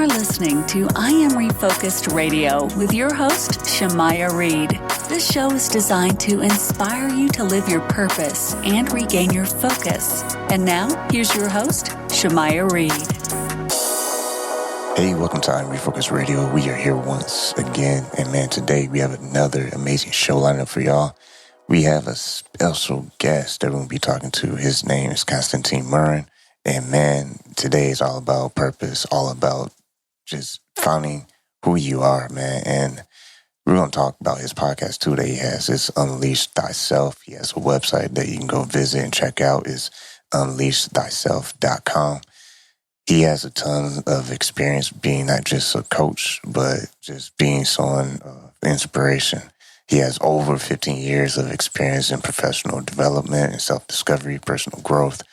are listening to I Am Refocused Radio with your host, Shemaya Reed. This show is designed to inspire you to live your purpose and regain your focus. And now, here's your host, Shemaya Reed. Hey, welcome to I Am Refocused Radio. We are here once again. And man, today we have another amazing show lineup for y'all. We have a special guest that we're going to be talking to. His name is Constantin Morun. And man, today is all about purpose, all about just finding who you are, man. And we're going to talk about his podcast too that he has. It's Unleash Thyself. He has a website that you can go visit and check out. It's unleashthyself.com. He has a ton of experience being not just a coach, but just being someone of inspiration. He has over 15 years of experience in professional development and self-discovery, personal growth.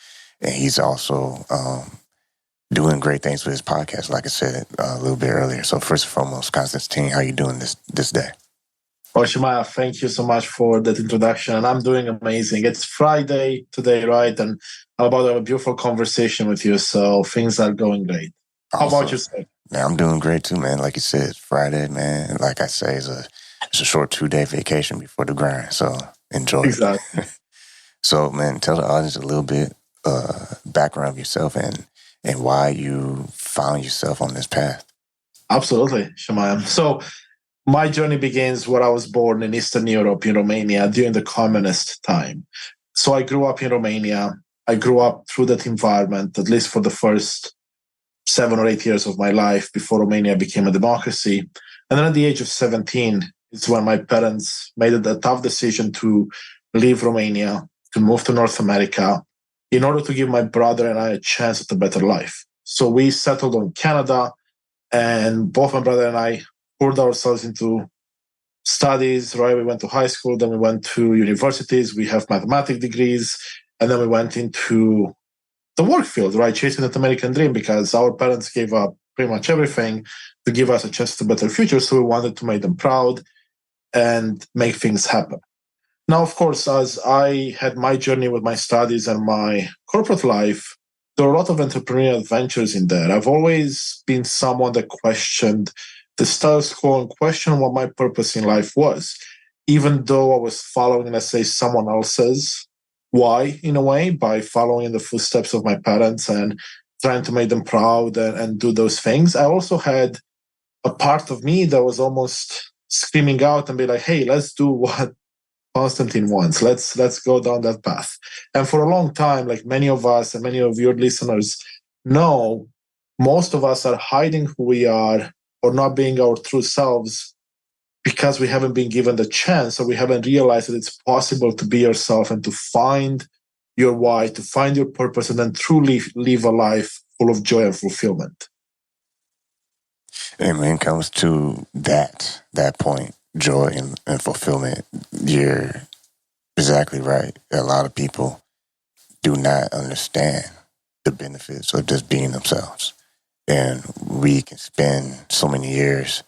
And he's also doing great things with his podcast, like I said a little bit earlier. So first and foremost, Constantin, how are you doing this day? Well, Shemaya, thank you so much for that introduction. And I'm doing amazing. It's Friday today, right? And I'm about to have a beautiful conversation with you. So things are going great. How about yourself? Yeah, I'm doing great too, man. Like you said, it's Friday, man. And like I say, it's a short 2-day vacation before the grind. So enjoy Exactly. it. So, man, tell the audience a little bit background of yourself and why you found yourself on this path. Absolutely, Shemaya. So my journey begins where I was born in Eastern Europe, in Romania, during the communist time. So I grew up in Romania. I grew up through that environment, at least for the first 7 or 8 years of my life before Romania became a democracy. And then at the age of 17, it's when my parents made a tough decision to leave Romania, to move to North America, in order to give my brother and I a chance at a better life. So we settled on Canada, and both my brother and I poured ourselves into studies, right? We went to high school, then we went to universities, we have mathematics degrees, and then we went into the work field, right? Chasing that American dream, because our parents gave up pretty much everything to give us a chance to a better future. So we wanted to make them proud and make things happen. Now, of course, as I had my journey with my studies and my corporate life, there are a lot of entrepreneurial adventures in there. I've always been someone that questioned the status quo and questioned what my purpose in life was, even though I was following, let's say, someone else's why, in a way, by following in the footsteps of my parents and trying to make them proud and do those things. I also had a part of me that was almost screaming out and be like, hey, let's do what Constantin wants. Let's go down that path. And for a long time, like many of us and many of your listeners know, most of us are hiding who we are or not being our true selves because we haven't been given the chance, or we haven't realized that it's possible to be yourself and to find your why, to find your purpose, and then truly live a life full of joy and fulfillment. And when it comes to that point, joy and fulfillment, you're exactly right. A lot of people do not understand the benefits of just being themselves. And we can spend so many years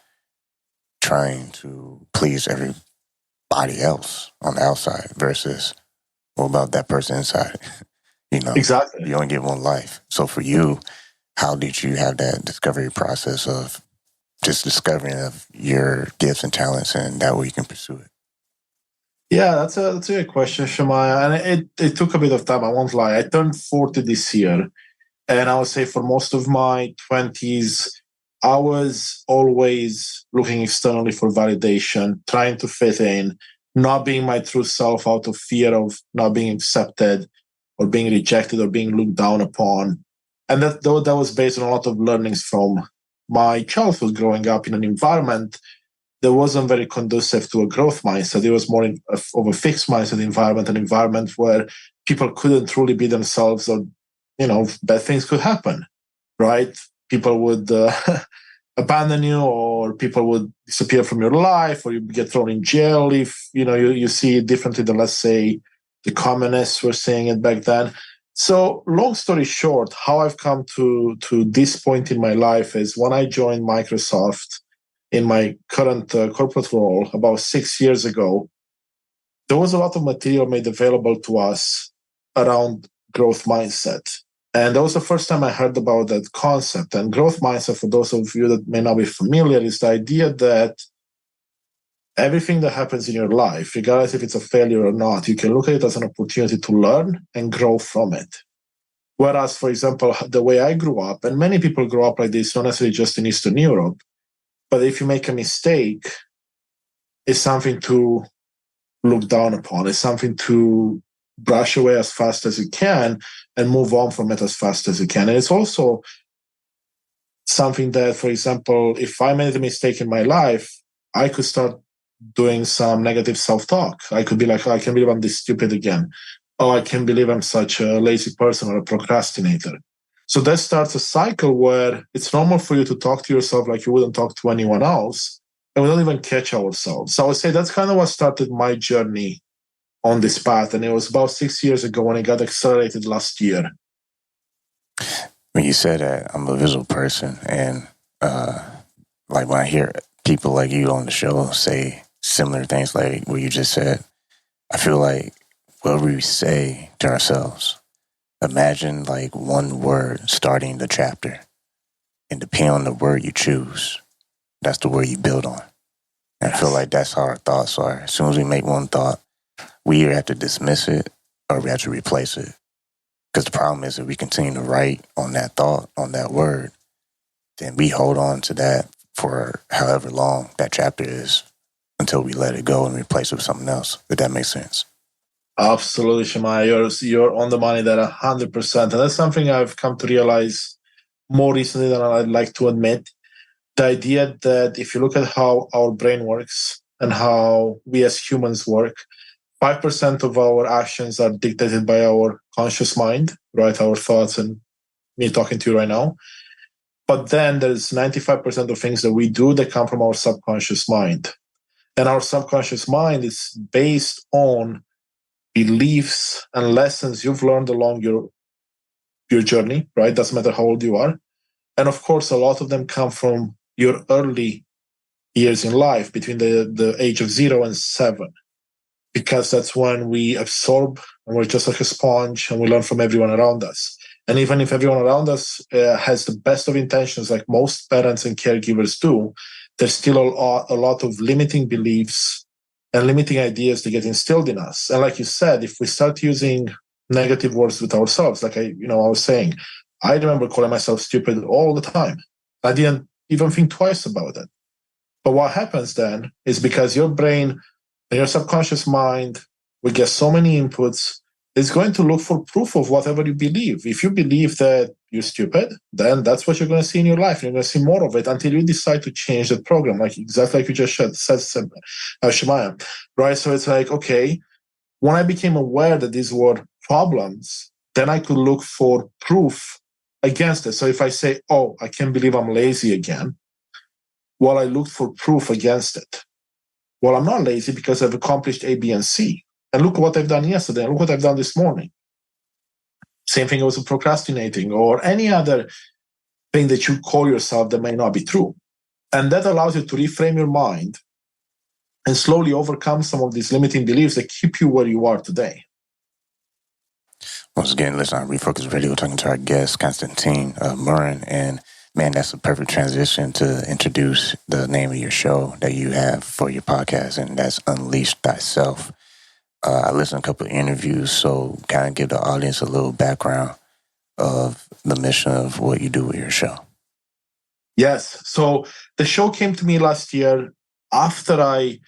trying to please everybody else on the outside versus what about that person inside? Exactly. You only get one life. So for you, how did you have that discovery process of just discovering of your gifts and talents, and that way you can pursue it? Yeah, that's a good question, Shemaya. And it took a bit of time, I won't lie. I turned 40 this year. And I would say for most of my 20s, I was always looking externally for validation, trying to fit in, not being my true self out of fear of not being accepted or being rejected or being looked down upon. And that was based on a lot of learnings from my childhood, growing up in an environment that wasn't very conducive to a growth mindset. It was more of a fixed mindset environment, an environment where people couldn't truly be themselves, or, bad things could happen, right? People would abandon you, or people would disappear from your life, or you get thrown in jail if, you see it differently than, let's say, the communists were saying it back then. So long story short, how I've come to this point in my life is when I joined Microsoft in my current corporate role about 6 years ago, there was a lot of material made available to us around growth mindset. And that was the first time I heard about that concept. And growth mindset, for those of you that may not be familiar, is the idea that everything that happens in your life, regardless if it's a failure or not, you can look at it as an opportunity to learn and grow from it. Whereas, for example, the way I grew up, and many people grow up like this, not necessarily just in Eastern Europe, but if you make a mistake, it's something to look down upon. It's something to brush away as fast as you can and move on from it as fast as you can. And it's also something that, for example, if I made a mistake in my life, I could start doing some negative self-talk. I could be like, oh, I can't believe I'm this stupid again. Oh, I can't believe I'm such a lazy person or a procrastinator. So that starts a cycle where it's normal for you to talk to yourself like you wouldn't talk to anyone else, and we don't even catch ourselves. So I would say that's kind of what started my journey on this path. And it was about 6 years ago when it got accelerated last year. When you said that, I'm a visual person, and like when I hear people like you on the show say similar things like what you just said, I feel like what we say to ourselves, imagine like one word starting the chapter, and depending on the word you choose, that's the word you build on. And I feel like that's how our thoughts are. As soon as we make one thought, we either have to dismiss it or we have to replace it. Because the problem is that we continue to write on that thought, on that word, then we hold on to that for however long that chapter is until we let it go and replace it with something else. If that makes sense. Absolutely, Shemaya. You're on the money there 100%. And that's something I've come to realize more recently than I'd like to admit. The idea that if you look at how our brain works and how we as humans work, 5% of our actions are dictated by our conscious mind, right? Our thoughts and me talking to you right now. But then there's 95% of things that we do that come from our subconscious mind. And our subconscious mind is based on beliefs and lessons you've learned along your journey, right? Doesn't matter how old you are. And of course, a lot of them come from your early years in life, between the age of 0 and 7, because that's when we absorb and we're just like a sponge and we learn from everyone around us. And even if everyone around us has the best of intentions, like most parents and caregivers do, there's still a lot of limiting beliefs and limiting ideas that get instilled in us. And like you said, if we start using negative words with ourselves, like I was saying, I remember calling myself stupid all the time. I didn't even think twice about it. But what happens then is because your brain and your subconscious mind will get so many inputs, it's going to look for proof of whatever you believe. If you believe that you're stupid, then that's what you're going to see in your life. You're going to see more of it until you decide to change that program, like exactly like you just said, Shemaya, right? So it's like, okay, when I became aware that these were problems, then I could look for proof against it. So if I say, oh, I can't believe I'm lazy again, well, I looked for proof against it. Well, I'm not lazy because I've accomplished A, B, and C. And look what I've done yesterday. And look what I've done this morning. Same thing as procrastinating or any other thing that you call yourself that may not be true. And that allows you to reframe your mind and slowly overcome some of these limiting beliefs that keep you where you are today. Once again, listen, on Refocus Radio, talking to our guest, Constantin Morun. And man, that's a perfect transition to introduce the name of your show that you have for your podcast, and that's Unleash Thyself. I listened to a couple of interviews, so kind of give the audience a little background of the mission of what you do with your show. Yes. So the show came to me last year after I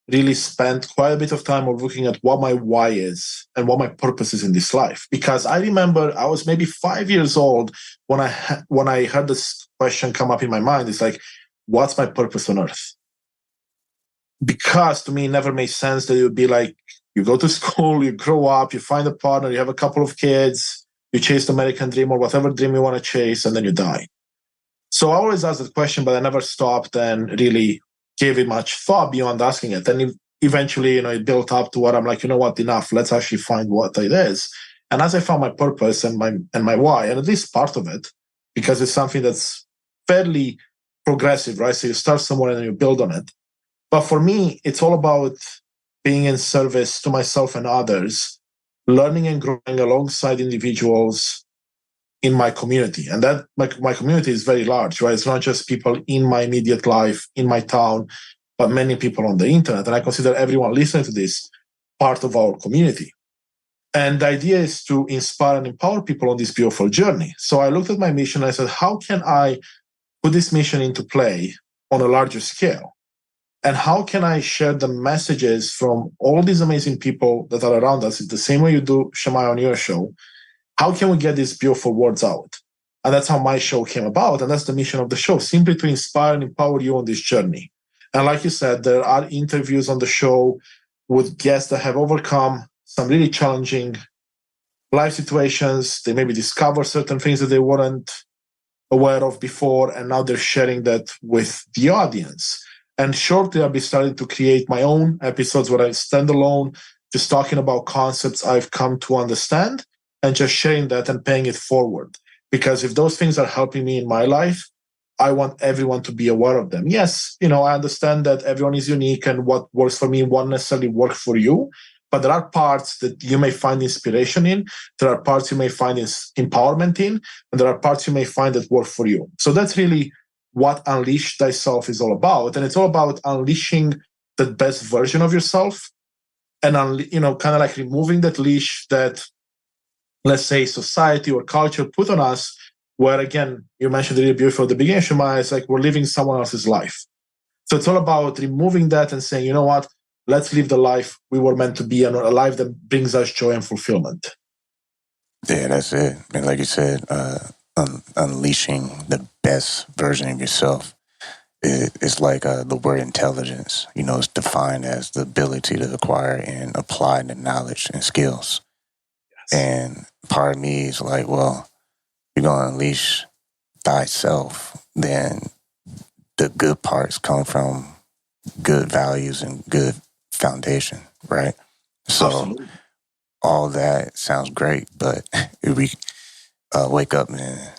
really spent quite a bit of time of looking at what my why is and what my purpose is in this life. Because I remember I was maybe 5 years old when I heard this question come up in my mind. It's like, what's my purpose on earth? Because to me, it never made sense that it would be like, you go to school, you grow up, you find a partner, you have a couple of kids, you chase the American dream or whatever dream you want to chase, and then you die. So I always asked that question, but I never stopped and really gave it much thought beyond asking it. And eventually, it built up to what I'm like, you know what, enough. Let's actually find what it is. And as I found my purpose and my why, and at least part of it, because it's something that's fairly progressive, right? So you start somewhere and then you build on it. But for me, it's all about being in service to myself and others, learning and growing alongside individuals in my community. And that my community is very large, right? It's not just people in my immediate life, in my town, but many people on the internet. And I consider everyone listening to this part of our community. And the idea is to inspire and empower people on this beautiful journey. So I looked at my mission and I said, how can I put this mission into play on a larger scale? And how can I share the messages from all these amazing people that are around us? It's the same way you do, Shemaya, on your show. How can we get these beautiful words out? And that's how my show came about. And that's the mission of the show, simply to inspire and empower you on this journey. And like you said, there are interviews on the show with guests that have overcome some really challenging life situations. They maybe discover certain things that they weren't aware of before, and now they're sharing that with the audience. And shortly, I'll be starting to create my own episodes where I stand alone, just talking about concepts I've come to understand and just sharing that and paying it forward. Because if those things are helping me in my life, I want everyone to be aware of them. Yes, I understand that everyone is unique and what works for me won't necessarily work for you. But there are parts that you may find inspiration in. There are parts you may find empowerment in. And there are parts you may find that work for you. So that's really what Unleash Thyself is all about. And it's all about unleashing the best version of yourself and, kind of like removing that leash that, let's say, society or culture put on us, where, again, you mentioned really beautiful at the beginning, Shemaya, it's like we're living someone else's life. So it's all about removing that and saying, you know what? Let's live the life we were meant to be, and a life that brings us joy and fulfillment. Yeah, that's it. And like you said, unleashing the best version of yourself. It's like the word intelligence. It's defined as the ability to acquire and apply the knowledge and skills. Yes. And part of me is like, well, you're going to unleash thyself, then the good parts come from good values and good foundation, right? So Absolutely. All that sounds great, but if we wake up and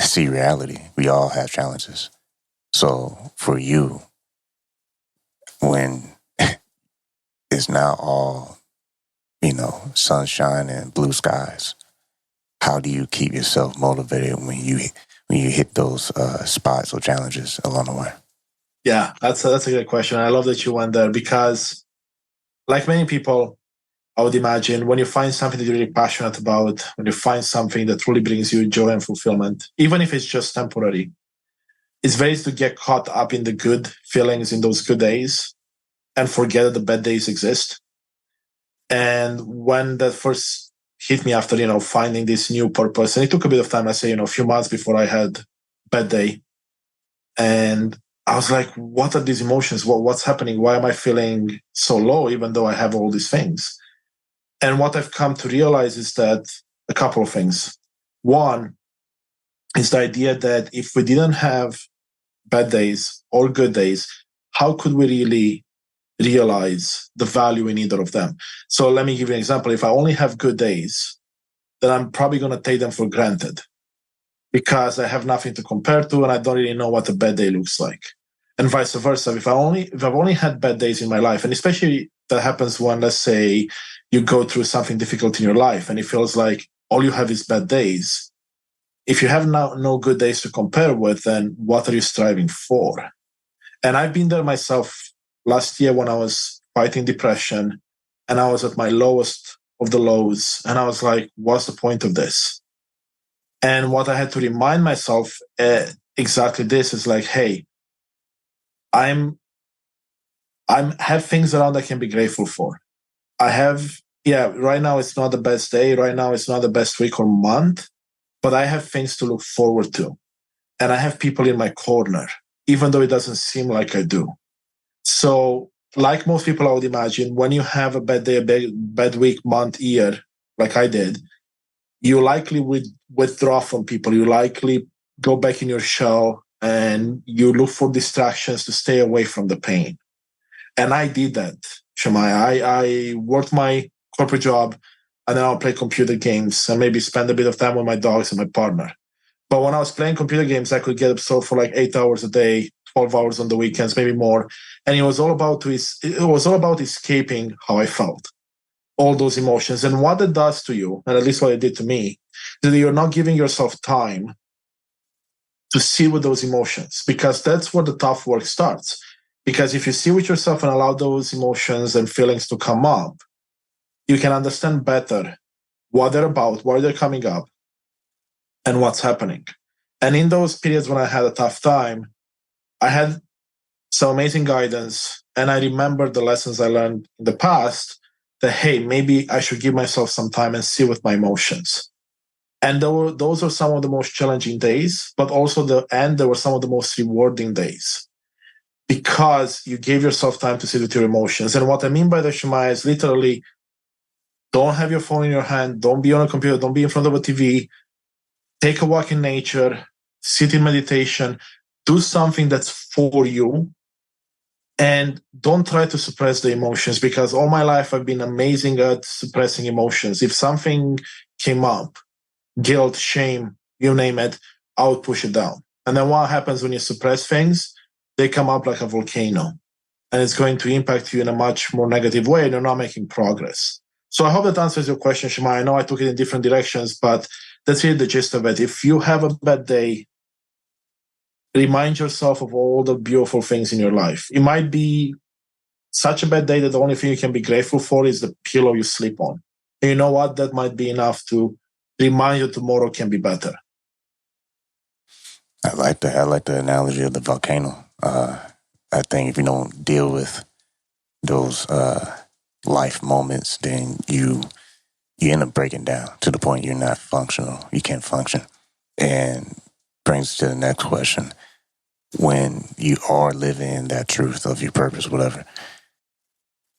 see reality, we all have challenges. So for you, when it's not all, sunshine and blue skies, how do you keep yourself motivated when you hit those spots or challenges along the way? Yeah, that's a good question. I love that you went there because, like many people, I would imagine when you find something that you're really passionate about, when you find something that really brings you joy and fulfillment, even if it's just temporary, it's very easy to get caught up in the good feelings in those good days and forget that the bad days exist. And when that first hit me after, finding this new purpose, and it took a bit of time, I say, a few months before I had a bad day. And I was like, what are these emotions? What's happening? Why am I feeling so low, even though I have all these things? And what I've come to realize is that a couple of things. One is the idea that if we didn't have bad days or good days, how could we really realize the value in either of them? So let me give you an example. If I only have good days, then I'm probably going to take them for granted because I have nothing to compare to and I don't really know what a bad day looks like. And vice versa. If I've only had bad days in my life, and especially that happens when, let's say, you go through something difficult in your life and it feels like all you have is bad days. If you have no good days to compare with, then what are you striving for? And I've been there myself last year when I was fighting depression and I was at my lowest of the lows. And I was like, what's the point of this? And what I had to remind myself exactly this is like, hey, I have things around I can be grateful for. Right now it's not the best day. Right now it's not the best week or month, but I have things to look forward to. And I have people in my corner, even though it doesn't seem like I do. So like most people, I would imagine, when you have a bad day, a bad week, month, year, like I did, you likely would withdraw from people. You likely go back in your shell and you look for distractions to stay away from the pain. And I did that, Shemaya. I worked my corporate job and then I'll play computer games and maybe spend a bit of time with my dogs and my partner. But when I was playing computer games, I could get absorbed for like 8 hours a day, 12 hours on the weekends, maybe more. And it was all about escaping how I felt. all those emotions. And what it does to you, and at least what it did to me, is that you're not giving yourself time to sit with those emotions, because that's where the tough work starts. Because if you sit with yourself and allow those emotions and feelings to come up, you can understand better what they're about, why they're coming up, and what's happening. And in those periods when I had a tough time, I had some amazing guidance. And I remember the lessons I learned in the past that, hey, maybe I should give myself some time and sit with my emotions. And those are some of the most challenging days, but also they were some of the most rewarding days, because you gave yourself time to sit with your emotions. And what I mean by the Shemaya is literally, don't have your phone in your hand, don't be on a computer, don't be in front of a TV, take a walk in nature, sit in meditation, do something that's for you, and don't try to suppress the emotions, because all my life I've been amazing at suppressing emotions. If something came up, guilt, shame, you name it, I would push it down. And then what happens when you suppress things? They come up like a volcano, and it's going to impact you in a much more negative way, and you're not making progress. So I hope that answers your question, Shema. I know I took it in different directions, but that's really the gist of it. If you have a bad day, remind yourself of all the beautiful things in your life. It might be such a bad day that the only thing you can be grateful for is the pillow you sleep on. And you know what? That might be enough to remind you tomorrow can be better. I like that. I like the analogy of the volcano. I think if you don't deal with those life moments, then you end up breaking down to the point you're not functional. You can't function. And brings to the next question. When you are living that truth of your purpose, whatever,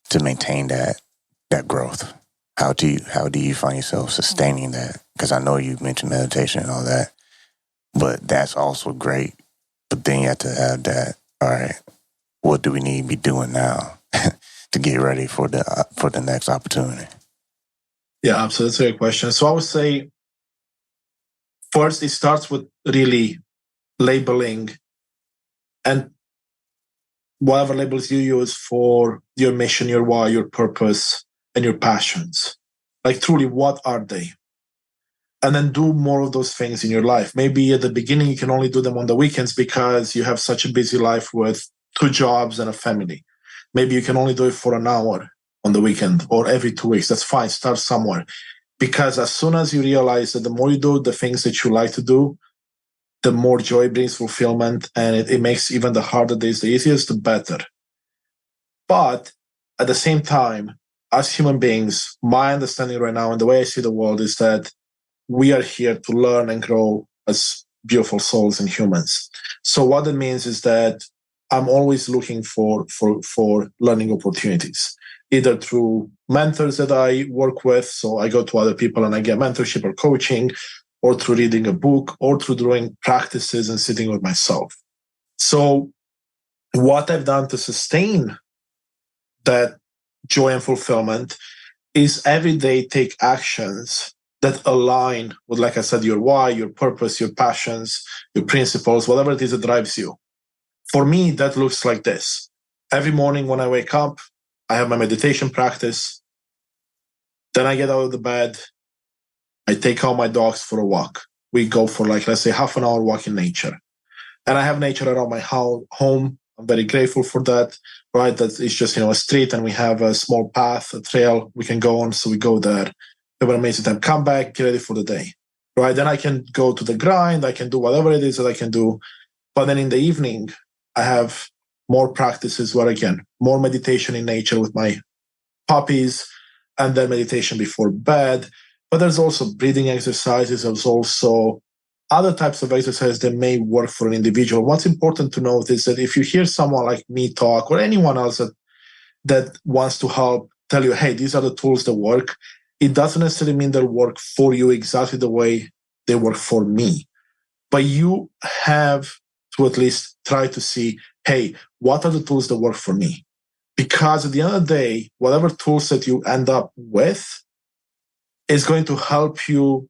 to maintain that growth, how do you find yourself sustaining that? Because I know you mentioned meditation and all that, but that's also great. But then you have to have that. All right, what do we need to be doing now to get ready for the next opportunity? Yeah, absolutely. That's a great question. So I would say, first, it starts with really labeling, and whatever labels you use for your mission, your why, your purpose, and your passions. Like, truly, what are they? And then do more of those things in your life. Maybe at the beginning, you can only do them on the weekends because you have such a busy life with 2 jobs and a family. Maybe you can only do it for an hour on the weekend or every 2 weeks. That's fine. Start somewhere. Because as soon as you realize that the more you do the things that you like to do, the more joy brings, fulfillment, and it makes even the harder days the easiest, the better. But at the same time, as human beings, my understanding right now and the way I see the world is that we are here to learn and grow as beautiful souls and humans. So what it means is that I'm always looking for learning opportunities, either through mentors that I work with. So I go to other people and I get mentorship or coaching, or through reading a book, or through doing practices and sitting with myself. So what I've done to sustain that joy and fulfillment is every day take actions that align with, like I said, your why, your purpose, your passions, your principles, whatever it is that drives you. For me, that looks like this. Every morning when I wake up, I have my meditation practice. Then I get out of the bed. I take out my dogs for a walk. We go for, like, let's say, half an hour walk in nature. And I have nature around my home. I'm very grateful for that, right? That it's just, a street, and we have a small path, a trail we can go on. So we go there. Have an amazing time. Come back, get ready for the day, right? Then I can go to the grind. I can do whatever it is that I can do. But then in the evening, I have more practices where, again, more meditation in nature with my puppies, and then meditation before bed. But there's also breathing exercises. There's also other types of exercises that may work for an individual. What's important to note is that if you hear someone like me talk, or anyone else that wants to help tell you, hey, these are the tools that work, it doesn't necessarily mean they'll work for you exactly the way they work for me. But you have to at least try to see, hey, what are the tools that work for me? Because at the end of the day, whatever tools that you end up with is going to help you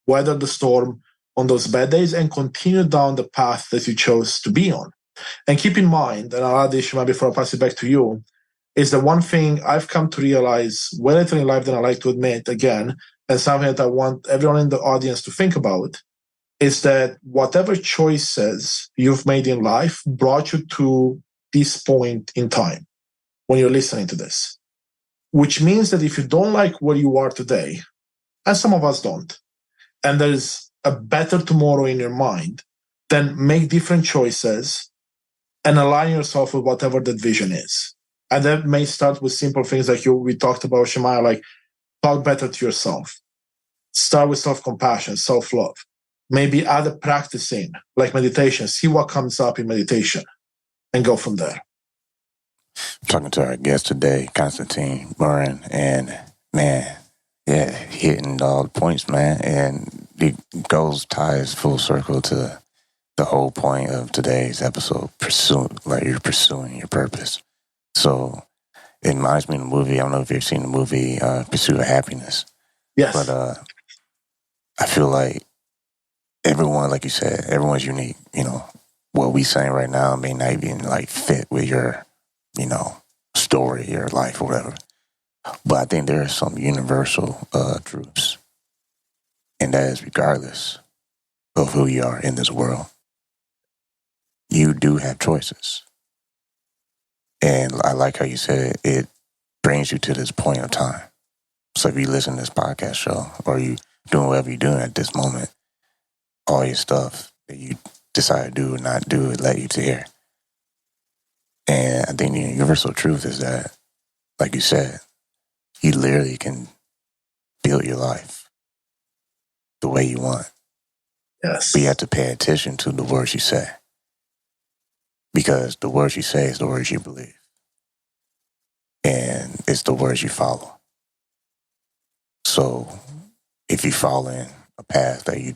weather the storm on those bad days and continue down the path that you chose to be on. And keep in mind, and I'll add this before I pass it back to you, is the one thing I've come to realize way later in life than I like to admit again, and something that I want everyone in the audience to think about, is that whatever choices you've made in life brought you to this point in time when you're listening to this. Which means that if you don't like where you are today, and some of us don't, and there's a better tomorrow in your mind, then make different choices and align yourself with whatever that vision is. And that may start with simple things like we talked about, Shemaya, like talk better to yourself. Start with self-compassion, self-love. Maybe add a practice in, like meditation. See what comes up in meditation and go from there. Talking to our guest today, Constantin Morun, and man, yeah, hitting all the points, man. And it ties full circle to the whole point of today's episode, you're pursuing your purpose. So it reminds me of the movie. I don't know if you've seen the movie Pursuit of Happiness. Yes. But I feel like everyone, like you said, everyone's unique. You know, what we saying right now may not even like fit with your, story, your life, or whatever. But I think there are some universal truths, and that is regardless of who you are in this world, you do have choices. And I like how you said it brings you to this point of time. So if you listen to this podcast show or you doing whatever you're doing at this moment, all your stuff that you decide to do or not do, it led you to here. And I think the universal truth is that, like you said, you literally can build your life the way you want. Yes. But you have to pay attention to the words you say. Because the words you say is the words you believe. And it's the words you follow. So if you fall in a path that you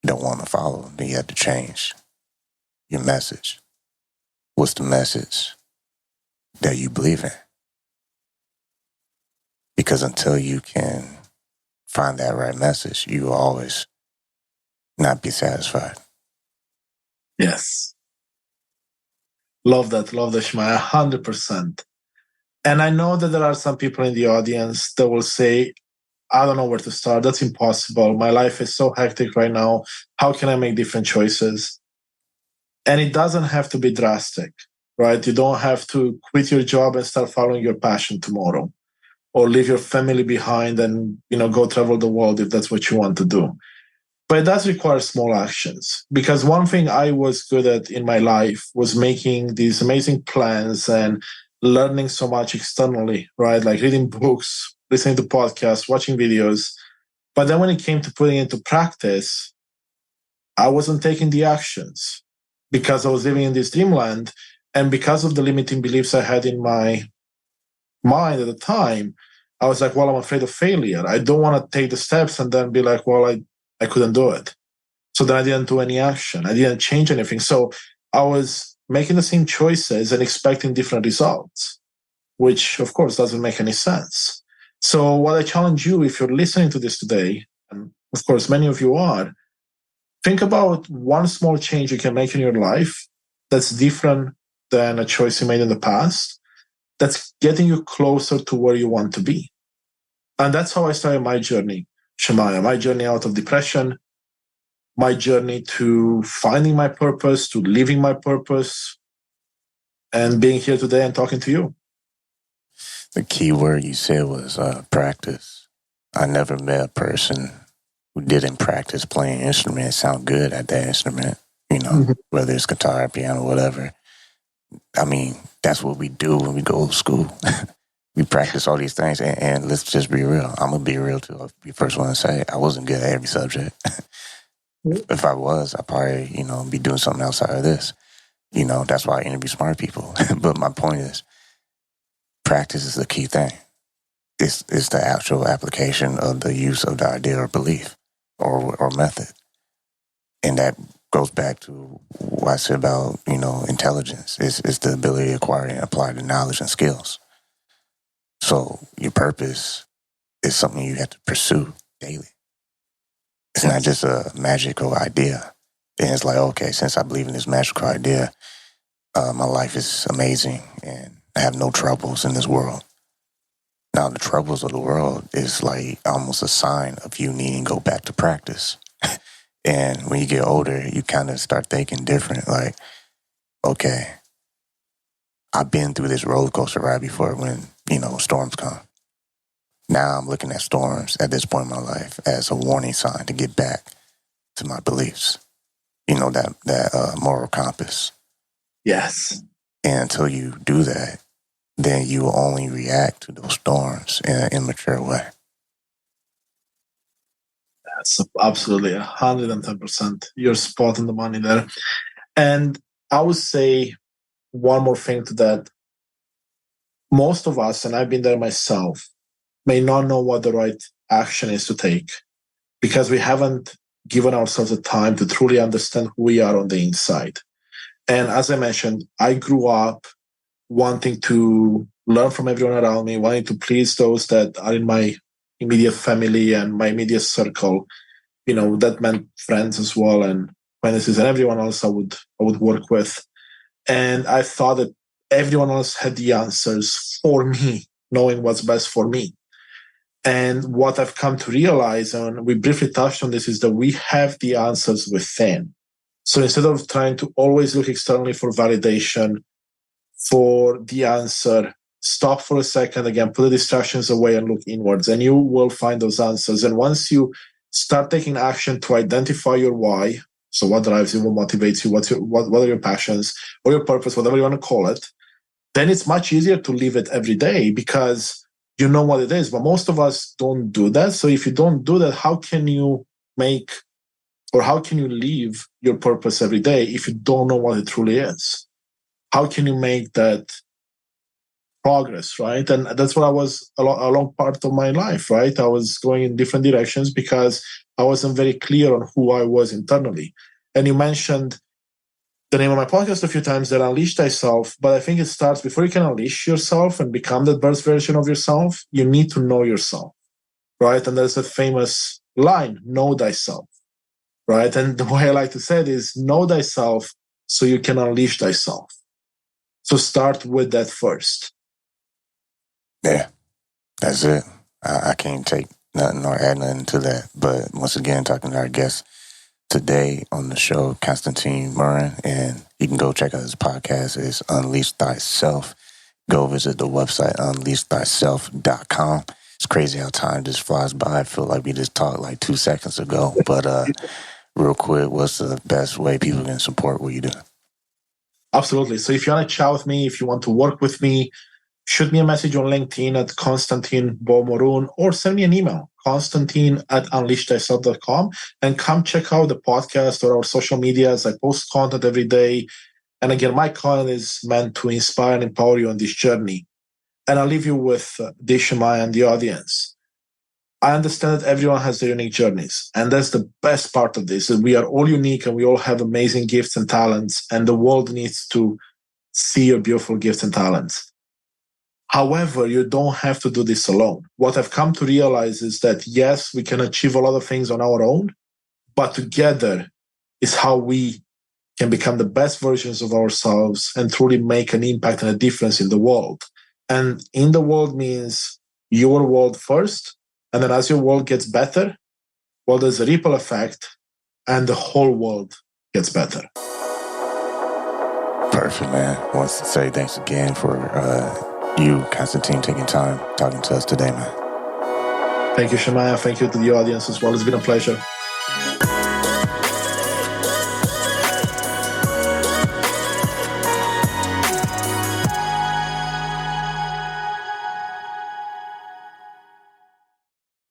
don't want to follow, then you have to change your message. What's the message that you believe in? Because until you can find that right message, you will always not be satisfied. Yes. Love that, Shmaya, 100%. And I know that there are some people in the audience that will say, I don't know where to start. That's impossible. My life is so hectic right now. How can I make different choices? And it doesn't have to be drastic, right? You don't have to quit your job and start following your passion tomorrow, or leave your family behind and, go travel the world if that's what you want to do. But it does require small actions, because one thing I was good at in my life was making these amazing plans and learning so much externally, right? Like reading books, listening to podcasts, watching videos. But then when it came to putting it into practice, I wasn't taking the actions because I was living in this dreamland. And because of the limiting beliefs I had in my mind at the time, I was like, well, I'm afraid of failure. I don't want to take the steps and then be like, well, I couldn't do it. So then I didn't do any action. I didn't change anything. So I was making the same choices and expecting different results, which of course doesn't make any sense. So what I challenge you, if you're listening to this today, and of course many of you are, think about one small change you can make in your life that's different than a choice you made in the past, that's getting you closer to where you want to be. And that's how I started my journey, Shemaya, my journey out of depression, my journey to finding my purpose, to living my purpose, and being here today and talking to you. The key word you said was practice. I never met a person who didn't practice playing an instrument and sound good at that instrument, whether it's guitar, piano, whatever. I mean, that's what we do when we go to school. We practice all these things, and let's just be real. I'm going to be real, too. I'll be the first one to say I wasn't good at every subject. If I was, I'd probably, be doing something outside of this. That's why I interview smart people. But my point is, practice is the key thing. It's the actual application of the use of the idea or belief or method. And that goes back to what I said about, intelligence. It's the ability to acquire and apply the knowledge and skills. So your purpose is something you have to pursue daily. It's not just a magical idea. And it's like, okay, since I believe in this magical idea, my life is amazing and have no troubles in this world. Now, the troubles of the world is like almost a sign of you needing to go back to practice. And when you get older, you kind of start thinking different. Like, okay, I've been through this roller coaster ride before when, storms come. Now I'm looking at storms at this point in my life as a warning sign to get back to my beliefs. That moral compass. Yes. And until you do that, then you will only react to those storms in an immature way. That's absolutely 110%. You're spot on the money there. And I would say one more thing to that. Most of us, and I've been there myself, may not know what the right action is to take because we haven't given ourselves the time to truly understand who we are on the inside. And as I mentioned, I grew up wanting to learn from everyone around me, wanting to please those that are in my immediate family and my immediate circle. That meant friends as well and acquaintances and everyone else I would work with. And I thought that everyone else had the answers for me, knowing what's best for me. And what I've come to realize, and we briefly touched on this, is that we have the answers within. So instead of trying to always look externally for validation, for the answer, stop for a second, again, put the distractions away and look inwards, and you will find those answers. And once you start taking action to identify your why, so what drives you, what motivates you, what are your passions or your purpose, whatever you want to call it, then it's much easier to live it every day because you know what it is. But most of us don't do that. So if you don't do that, how can you live your purpose every day if you don't know what it truly is? How can you make that progress, right? And that's what I was a long part of my life, right? I was going in different directions because I wasn't very clear on who I was internally. And you mentioned the name of my podcast a few times, that Unleash Thyself, but I think it starts before you can unleash yourself and become the best version of yourself, you need to know yourself, right? And there's a famous line, know thyself, right? And the way I like to say it is know thyself so you can unleash thyself. So start with that first. Yeah, that's it. I can't take nothing or add nothing to that. But once again, talking to our guest today on the show, Constantin Morun, and you can go check out his podcast. It's Unleash Thyself. Go visit the website, unleashthyself.com. It's crazy how time just flies by. I feel like we just talked like 2 seconds ago. But real quick, what's the best way people can support what you do? Absolutely. So if you want to chat with me, if you want to work with me, shoot me a message on LinkedIn at Constantin Morun, or send me an email, constantin@unleashthyself.com, and come check out the podcast or our social medias. I post content every day. And again, my content is meant to inspire and empower you on this journey. And I'll leave you with this, Shemaya, and the audience. I understand that everyone has their unique journeys. And that's the best part of this, that we are all unique and we all have amazing gifts and talents. And the world needs to see your beautiful gifts and talents. However, you don't have to do this alone. What I've come to realize is that, yes, we can achieve a lot of things on our own, but together is how we can become the best versions of ourselves and truly make an impact and a difference in the world. And in the world means your world first, and then as your world gets better, well, there's a ripple effect, and the whole world gets better. Perfect, man. Wants to say thanks again for you, Constantin, taking time talking to us today, man. Thank you, Shemaya. Thank you to the audience as well. It's been a pleasure.